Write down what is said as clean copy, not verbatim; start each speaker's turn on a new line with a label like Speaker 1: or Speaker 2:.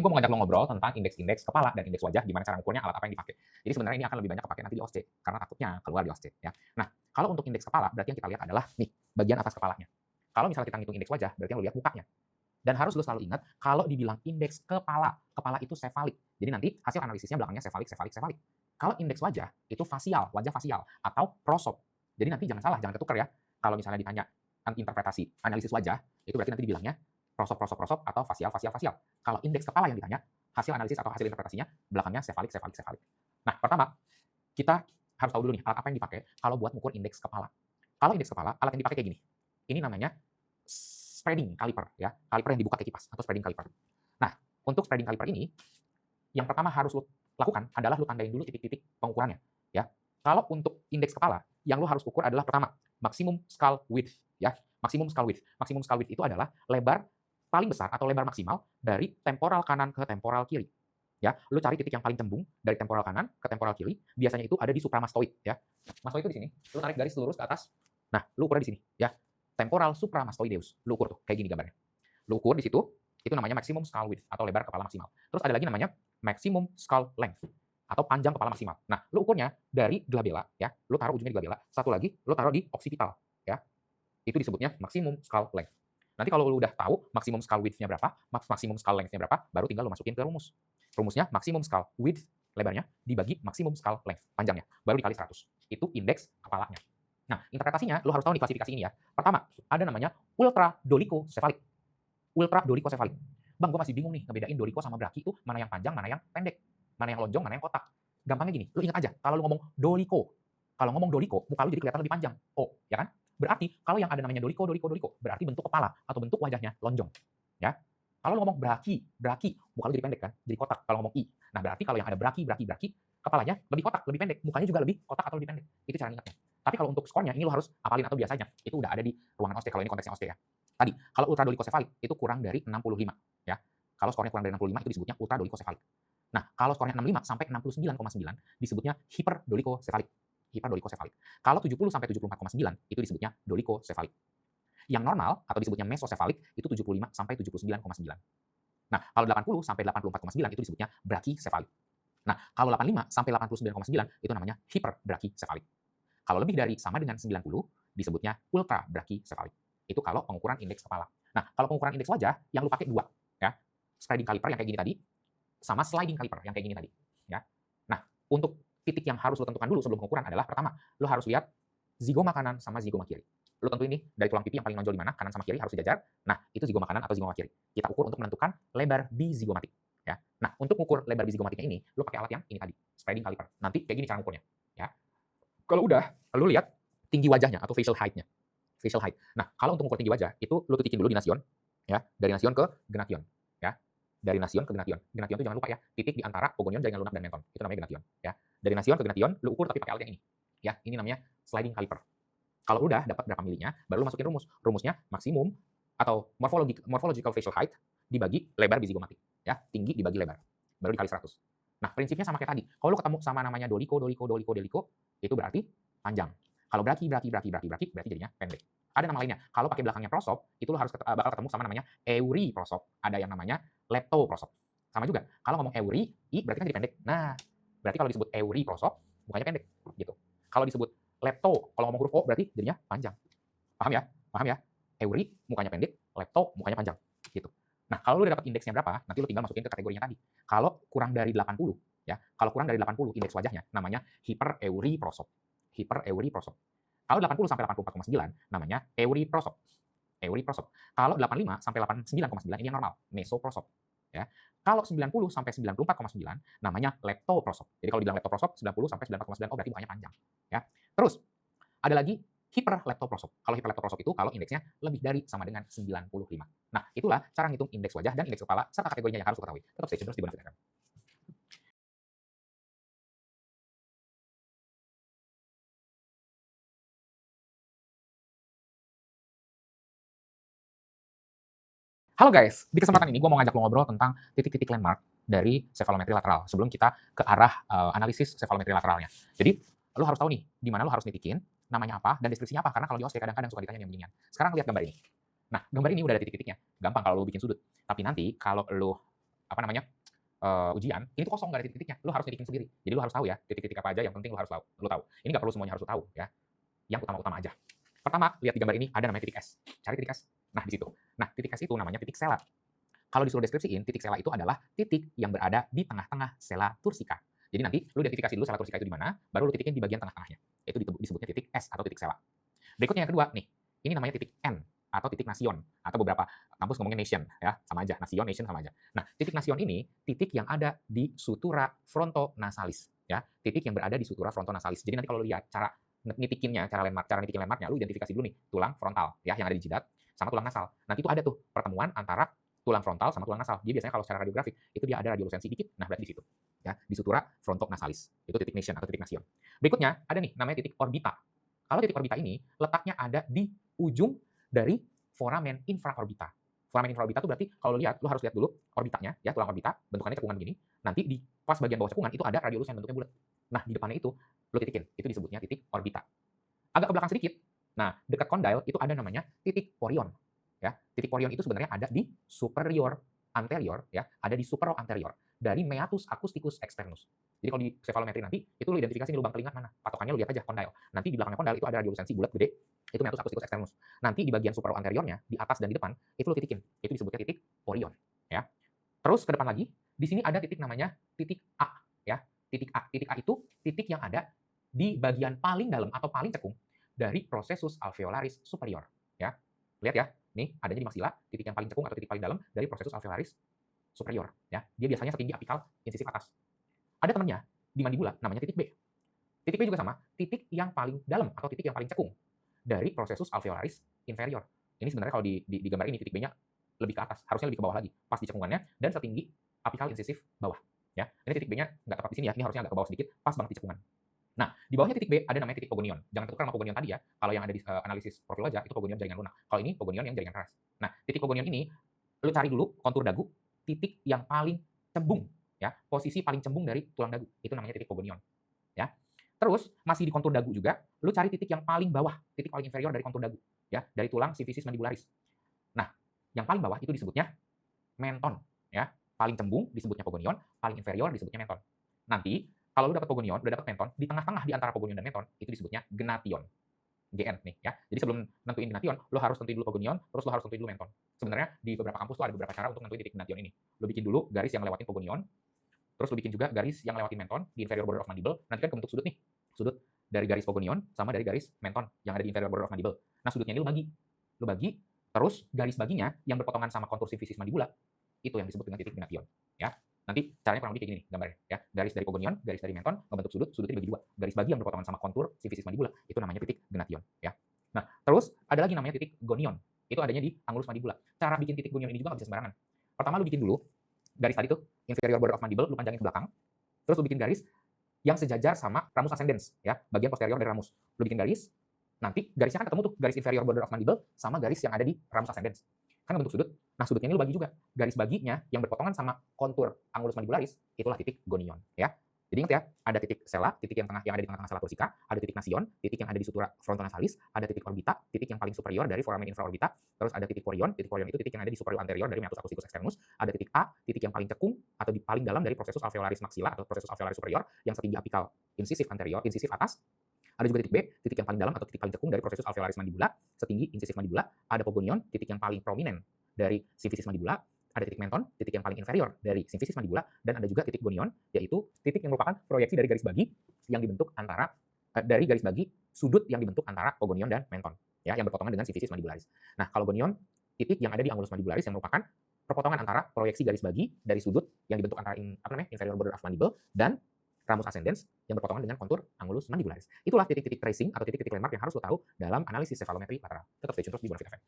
Speaker 1: Gue mau ngajak lo ngobrol tentang indeks-indeks kepala dan indeks wajah, gimana cara ngukurnya, alat apa yang dipakai. Jadi sebenarnya ini akan lebih banyak kepake nanti di OSCE, karena takutnya keluar di OSCE ya. Nah, kalau untuk indeks kepala, berarti yang kita lihat adalah nih, bagian atas kepalanya. Kalau misalnya kita ngitung indeks wajah, berarti yang lo lihat mukanya. Dan harus lo selalu ingat, kalau dibilang indeks kepala, kepala itu sefalik. Jadi nanti hasil analisisnya belakangnya sefalik, sefalik, sefalik. Kalau indeks wajah, itu fasial, wajah fasial, atau prosop. Jadi nanti jangan salah, jangan ketukar ya. Kalau misalnya ditanya interpretasi analisis wajah, itu berarti nanti dibilangnya prosop, prosop, prosop, atau fasial, fasial, fasial. Kalau indeks kepala yang ditanya, hasil analisis atau hasil interpretasinya, belakangnya sefalik, sefalik, sefalik. Nah, pertama, kita harus tahu dulu nih, alat apa yang dipakai kalau buat mengukur indeks kepala. Kalau indeks kepala, alat yang dipakai kayak gini. Ini namanya spreading caliper ya, caliper yang dibuka kayak kipas atau spreading caliper. Nah, untuk spreading caliper ini, yang pertama harus lo lakukan adalah lo tandain dulu titik-titik pengukurannya ya. Kalau untuk indeks kepala, yang lo harus ukur adalah pertama, maximum skull width ya. Maximum skull width. Maximum skull width itu adalah lebar paling besar atau lebar maksimal dari temporal kanan ke temporal kiri. Ya, lu cari titik yang paling cembung dari temporal kanan ke temporal kiri, biasanya itu ada di supramastoid ya. Mastoid itu di sini, lu tarik garis lurus ke atas. Nah, lu ukur di sini ya. Temporal supramastoideus. Lu ukur tuh, kayak gini gambarnya. Lu ukur di situ, itu namanya maximum skull width atau lebar kepala maksimal. Terus ada lagi namanya maximum skull length atau panjang kepala maksimal. Nah, lu ukurnya dari glabella ya. Lu taruh ujungnya di glabella. Satu lagi, lu taruh di occipital ya. Itu disebutnya maximum skull length. Nanti kalau lu udah tahu maksimum skull width-nya berapa, maksimum skull length-nya berapa, baru tinggal lu masukin ke rumus. Rumusnya maksimum skull width lebarnya dibagi maksimum skull length panjangnya, baru dikali 100. Itu indeks kepalanya. Nah, interpretasinya lu harus tahu nih klasifikasi ini ya. Pertama, ada namanya ultra dolichocephalic. Ultra dolichocephalic. Bang, gue masih bingung nih ngebedain doliko sama braki itu mana yang panjang, mana yang pendek, mana yang lonjong, mana yang kotak. Gampangnya gini, lu ingat aja kalau lu ngomong doliko, muka lu jadi kelihatan lebih panjang. Oh, ya kan? Berarti kalau yang ada namanya doliko, berarti bentuk kepala atau bentuk wajahnya lonjong. Ya. Kalau lu ngomong braki, muka lu jadi pendek kan, jadi kotak kalau ngomong i. Nah, berarti kalau yang ada braki, kepalanya lebih kotak, lebih pendek, mukanya juga lebih kotak atau lebih pendek. Itu cara ingatnya. Tapi kalau untuk skornya, ini lu harus apalin atau biasanya. Itu udah ada di ruangan OSCE kalau ini konteksnya OSCE ya. Tadi, kalau ultra dolichocephalic itu kurang dari 65 ya. Kalau skornya kurang dari 65 itu disebutnya ultra dolichocephalic. Nah, kalau skornya 65 sampai 69,9 disebutnya hyperdolichocephalic. Hyperdolichocephalic. Kalau 70 sampai 74,9 itu disebutnya dolichocephalic. Yang normal atau disebutnya mesocephalic itu 75 sampai 79,9. Nah, kalau 80 sampai 84,9 itu disebutnya brachycephalic. Nah, kalau 85 sampai 89,9 itu namanya hyperbrachycephalic. Kalau lebih dari sama dengan 90 disebutnya ultra brachycephalic. Itu kalau pengukuran indeks kepala. Nah, kalau pengukuran indeks wajah yang lu pakai dua ya. Spreading caliper yang kayak gini tadi sama sliding caliper yang kayak gini tadi ya. Nah, untuk titik yang harus lo tentukan dulu sebelum pengukuran adalah pertama, lo harus lihat zigoma kanan sama zigoma kiri. Lo tentuin nih dari tulang pipi yang paling menonjol di mana, kanan sama kiri harus sejajar. Nah, itu zigoma kanan atau zigoma kiri. Kita ukur untuk menentukan lebar bizigomatik ya. Nah, untuk ukur lebar bizigomatiknya ini, lo pakai alat yang ini tadi, spreading caliper. Nanti kayak gini cara ukurnya ya. Kalau udah, lo lihat tinggi wajahnya atau facial height-nya. Facial height. Nah, kalau untuk ukur tinggi wajah, itu lo titikin dulu di nasion ya, dari nasion ke gnation ya. Dari nasion ke gnation. Gnation itu jangan lupa ya, titik di antara pogonion, jaringan lunak dan menton. Itu namanya gnation ya. Dari nasion ke gnation, lu ukur tapi pakai alat yang ini. Ya, ini namanya sliding caliper. Kalau udah dapat berapa milinya, baru lu masukin rumus. Rumusnya maksimum atau morphological facial height dibagi lebar bizigomatik. Ya, tinggi dibagi lebar. Baru dikali 100. Nah, prinsipnya sama kayak tadi. Kalau lu ketemu sama namanya doliko, itu berarti panjang. Kalau braki, berarti jadinya pendek. Ada nama lainnya. Kalau pakai belakangnya prosop, itu lo harus bakal ketemu sama namanya euri prosop. Ada yang namanya lepto prosop. Sama juga. Kalau ngomong euri, i berarti kan jadi pendek. Nah, berarti kalau disebut euri prosop, mukanya pendek gitu. Kalau disebut lepto, kalau ngomong huruf O berarti jadinya panjang. Paham ya? Paham ya? Euri mukanya pendek, lepto mukanya panjang gitu. Nah, kalau lu udah dapat indeksnya berapa, nanti lu tinggal masukin ke kategorinya tadi. Kalau kurang dari 80 ya, kalau kurang dari 80 indeks wajahnya namanya hypereuri prosop. Hypereuri prosop. Kalau 80 sampai 84,9 namanya euri prosop. Euri prosop. Kalau 85 sampai 89,9 ini yang normal, mesoprosop ya. Kalau 90 sampai 94,9 namanya leptoprosop. Jadi kalau dibilang leptoprosop 90 sampai 94,9 oh berarti mukanya panjang ya. Terus ada lagi hiperleptoprosop. Kalau hiperleptoprosop itu kalau indeksnya lebih dari sama dengan 95. Nah, itulah cara ngitung indeks wajah dan indeks kepala serta kategorinya yang harus lo ketahui. Tetap stay tune terus di Bonus FM. Halo guys, di kesempatan ini gue mau ngajak lo ngobrol tentang titik-titik landmark dari cephalometri lateral sebelum kita ke arah analisis cephalometri lateralnya. Jadi, lo harus tahu nih, di mana lo harus nitikin, namanya apa, dan deskripsinya apa, karena kalau di OSCE kadang-kadang suka ditanya yang beginian. Sekarang lihat gambar ini. Nah, gambar ini udah ada titik-titiknya. Gampang kalau lo bikin sudut. Tapi nanti kalau lo ujian, ini tuh kosong, nggak ada titik-titiknya. Lu harus nitikin sendiri. Jadi lu harus tahu ya, titik-titik apa aja yang penting lu harus tahu. Ini nggak perlu semuanya harus lu tahu ya. Yang utama-utama aja. Pertama, lihat di gambar ini ada namanya titik S. Cari titik S. Nah, di situ. Nah, titik S itu namanya titik sela. Kalau disuruh deskripsiin, titik sela itu adalah titik yang berada di tengah-tengah sela tursika. Jadi nanti lu identifikasi dulu sela tursika itu di mana, baru lu titikin di bagian tengah-tengahnya. Itu disebutnya titik S atau titik sela. Berikutnya yang kedua, nih. Ini namanya titik N atau titik nasion, atau beberapa kampus ngomongin nation ya, sama aja, nasion, nation sama aja. Nah, titik nasion ini titik yang ada di sutura frontonasalis ya, titik yang berada di sutura frontonasalis. Jadi nanti kalau lihat cara nitikinnya, cara nitikin landmarknya, lu identifikasi dulu nih tulang frontal ya yang ada di jidat sama tulang nasal. Nanti itu ada tuh pertemuan antara tulang frontal sama tulang nasal. Jadi biasanya kalau secara radiografik itu dia ada radiolusensi dikit, nah berarti di situ ya, di sutura frontonasalis. Itu titik nation atau titik nasion. Berikutnya ada nih namanya titik orbita. Kalau titik orbita ini letaknya ada di ujung dari foramen infraorbita. Foramen infraorbita itu berarti kalau lu harus lihat dulu orbitanya ya, tulang orbita, bentukannya cekungan begini. Nanti di pas bagian bawah cekungan itu ada radiolus yang bentuknya bulat. Nah, di depannya itu lu titikin. Itu disebutnya titik orbita. Agak ke belakang sedikit. Nah, dekat kondyle itu ada namanya titik porion. Ya, titik porion itu sebenarnya ada di superior anterior ya, ada di supero anterior dari meatus acousticus externus. Jadi kalau di cephalometry nanti itu lu identifikasi nih lubang telinga mana. Patokannya lu lihat aja kondyle. Nanti di belakangnya kondyle itu ada radiolusensi bulat gede, itu meatus acousticus externus. Nanti di bagian supero anteriornya, di atas dan di depan, itu lu titikin. Itu disebutnya titik porion ya. Terus ke depan lagi, di sini ada titik namanya titik A ya. Titik A. Titik A itu titik yang ada di bagian paling dalam atau paling cekung dari processus alveolaris superior ya. Lihat ya, nih adanya di maksila, titik yang paling cekung atau titik paling dalam dari processus alveolaris superior ya. Dia biasanya setinggi apikal insisif atas. Ada temannya di mandibula namanya titik B. Titik B juga sama, titik yang paling dalam atau titik yang paling cekung dari processus alveolaris inferior. Ini sebenarnya kalau di gambar ini titik B-nya lebih ke atas, harusnya lebih ke bawah lagi, pas di cekungannya dan setinggi apikal insisif bawah ya. Ini titik B-nya nggak tepat di sini ya, ini harusnya agak ke bawah sedikit, pas banget di cekungan. Nah, di bawahnya titik B ada namanya titik pogonion. Jangan tertukar sama pogonion tadi ya. Kalau yang ada di analisis profil wajah itu pogonion jaringan lunak. Kalau ini pogonion yang jaringan keras. Nah, titik pogonion ini lu cari dulu kontur dagu, titik yang paling cembung ya, posisi paling cembung dari tulang dagu. Itu namanya titik pogonion ya. Terus masih di kontur dagu juga, lu cari titik yang paling bawah, titik paling inferior dari kontur dagu ya, dari tulang sifisis mandibularis. Nah, yang paling bawah itu disebutnya menton ya. Paling cembung disebutnya pogonion, paling inferior disebutnya menton. Nanti kalau lu dapat pogonion, udah dapat menton, di tengah-tengah di antara pogonion dan menton itu disebutnya gnation. GN nih ya. Jadi sebelum nentuin gnation, lu harus tentuin dulu pogonion, terus lu harus tentuin dulu menton. Sebenarnya di beberapa kampus tuh ada beberapa cara untuk nentuin titik gnation ini. Lu bikin dulu garis yang lewatin pogonion, terus lu bikin juga garis yang lewatin menton di inferior border of mandible. Nanti kan kebentuk sudut nih. Sudut dari garis pogonion sama dari garis menton yang ada di inferior border of mandible. Nah, sudutnya ini lu bagi, terus garis baginya yang berpotongan sama kontur sifisis mandibula itu yang disebut dengan titik gnation ya. Nanti caranya kurang lebih kayak gini nih gambarnya ya. Garis dari pogonion, garis dari menton membentuk sudut, sudutnya dibagi dua. Garis bagi yang berpotongan sama kontur sifisis mandibula itu namanya titik gnation ya. Nah, terus ada lagi namanya titik gonion. Itu adanya di angulus mandibula. Cara bikin titik gonion ini juga nggak bisa sembarangan. Pertama lu bikin dulu garis tadi tuh inferior border of mandible lu panjangin ke belakang. Terus lu bikin garis yang sejajar sama ramus ascendens ya, bagian posterior dari ramus. Lu bikin garis, nanti garisnya kan ketemu tuh garis inferior border of mandible sama garis yang ada di ramus ascendens. Kan bentuk sudut. Nah, sudutnya ini lu bagi juga. Garis baginya yang berpotongan sama kontur angulus mandibularis, itulah titik gonion ya. Jadi ingat ya, ada titik sela, titik yang ada di tengah-tengah sela tursika, ada titik nasion, titik yang ada di sutura frontonasalis, ada titik orbita, titik yang paling superior dari foramen infraorbita, terus ada titik porion itu titik yang ada di superior anterior dari meatus acousticus externus, ada titik A, titik yang paling cekung atau di paling dalam dari processus alveolaris maxilla atau processus alveolaris superior yang setinggi apikal insisif anterior, insisif atas. Ada juga titik B, titik yang paling dalam atau titik paling cekung dari processus alveolaris mandibula, setinggi insisif mandibula. Ada pogonion, titik yang paling prominent dari sifisis mandibula. Ada titik menton, titik yang paling inferior dari simfisis mandibula, dan ada juga titik gonion, yaitu titik yang merupakan proyeksi dari garis bagi yang dibentuk antara dari garis bagi sudut yang dibentuk antara pogonion dan menton, ya, yang berpotongan dengan simfisis mandibularis. Nah, kalau gonion, titik yang ada di angulus mandibularis yang merupakan perpotongan antara proyeksi garis bagi dari sudut yang dibentuk antara inferior border of mandible dan ramus ascendens yang berpotongan dengan kontur angulus mandibularis. Itulah titik-titik tracing atau titik-titik landmark yang harus lo tahu dalam analisis cephalometry lateral. Tetap stay tune terus di Bonafit FM.